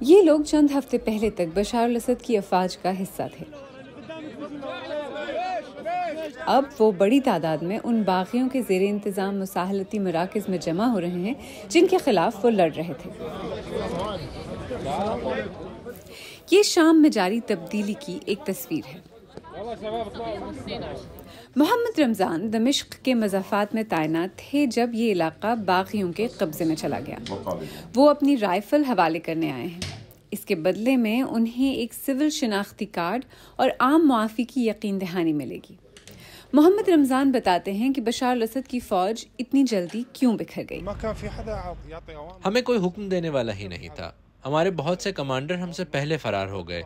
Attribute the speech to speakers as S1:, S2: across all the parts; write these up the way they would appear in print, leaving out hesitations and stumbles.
S1: یہ لوگ چند ہفتے پہلے تک بشار الاسد کی افواج کا حصہ تھے. اب وہ بڑی تعداد میں ان باغیوں کے زیر انتظام مساحلتی مراکز میں جمع ہو رہے ہیں جن کے خلاف وہ لڑ رہے تھے. یہ شام میں جاری تبدیلی کی ایک تصویر ہے. محمد رمضان دمشق کے مضافات میں تعینات تھے جب یہ علاقہ باغیوں کے قبضے میں چلا گیا. وہ اپنی رائفل حوالے کرنے آئے ہیں. اس کے بدلے میں انہیں ایک سول شناختی کارڈ اور عام معافی کی یقین دہانی ملے گی. محمد رمضان بتاتے ہیں کہ بشار الاسد کی فوج اتنی جلدی کیوں بکھر گئی.
S2: ہمیں کوئی حکم دینے والا ہی نہیں تھا. ہمارے بہت سے کمانڈر ہم سے پہلے فرار ہو گئے.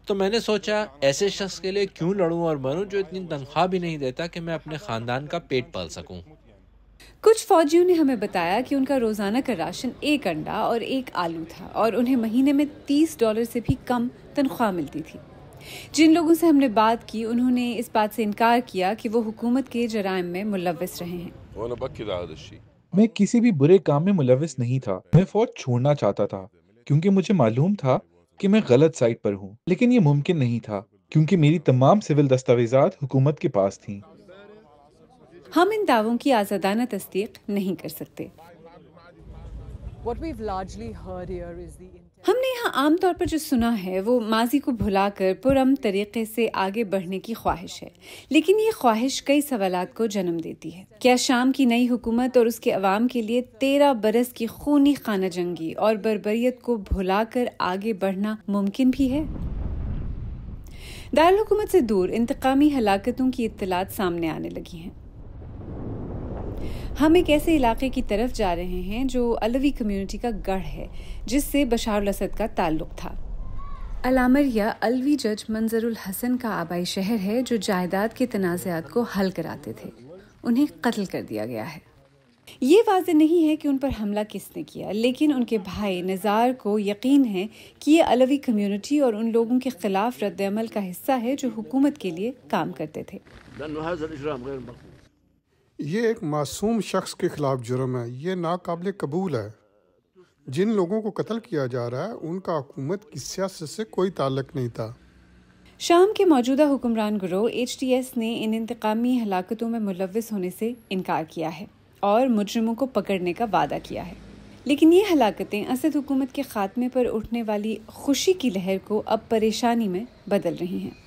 S2: تو میں نے سوچا ایسے شخص کے لیے کیوں لڑوں اور مروں جو اتنی تنخواہ بھی نہیں دیتا کہ میں اپنے خاندان کا پیٹ پال سکوں.
S1: کچھ فوجیوں نے ہمیں بتایا کہ ان کا روزانہ کا راشن 1 انڈا اور 1 آلو تھا اور انہیں مہینے میں $30 سے بھی کم تنخواہ ملتی تھی. جن لوگوں سے ہم نے بات کی انہوں نے اس بات سے انکار کیا کہ وہ حکومت کے جرائم میں ملوث رہے ہیں.
S3: میں کسی بھی برے کام میں ملوث نہیں تھا. میں فوج چھوڑنا چاہتا تھا کیونکہ مجھے معلوم تھا کہ میں غلط سائٹ پر ہوں، لیکن یہ ممکن نہیں تھا کیونکہ میری تمام سول دستاویزات حکومت کے پاس تھیں.
S1: ہم ان دعووں کی آزادانہ تصدیق نہیں کر سکتے. ہم نے یہاں عام طور پر جو سنا ہے وہ ماضی کو بھلا کر پرامن طریقے سے آگے بڑھنے کی خواہش ہے، لیکن یہ خواہش کئی سوالات کو جنم دیتی ہے. کیا شام کی نئی حکومت اور اس کے عوام کے لیے 13 برس کی خونی خانہ جنگی اور بربریت کو بھلا کر آگے بڑھنا ممکن بھی ہے؟ دارالحکومت سے دور انتقامی ہلاکتوں کی اطلاعات سامنے آنے لگی ہیں. ہم ایک ایسے علاقے کی طرف جا رہے ہیں جو علوی کمیونٹی کا گڑھ ہے جس سے بشار الاسد کا تعلق تھا. العمریہ علوی جج منظر الحسن کا آبائی شہر ہے جو جائیداد کے تنازعات کو حل کراتے تھے. انہیں قتل کر دیا گیا ہے. یہ واضح نہیں ہے کہ ان پر حملہ کس نے کیا، لیکن ان کے بھائی نزار کو یقین ہے کہ یہ علوی کمیونٹی اور ان لوگوں کے خلاف رد عمل کا حصہ ہے جو حکومت کے لیے کام کرتے تھے.
S4: یہ ایک معصوم شخص کے خلاف جرم ہے. یہ ناقابل قبول ہے. جن لوگوں کو قتل کیا جا رہا ہے ان کا حکومت کی سیاست سے کوئی تعلق نہیں تھا.
S1: شام کے موجودہ حکمران گروہ HTS نے ان انتقامی ہلاکتوں میں ملوث ہونے سے انکار کیا ہے اور مجرموں کو پکڑنے کا وعدہ کیا ہے. لیکن یہ ہلاکتیں اسد حکومت کے خاتمے پر اٹھنے والی خوشی کی لہر کو اب پریشانی میں بدل رہی ہیں.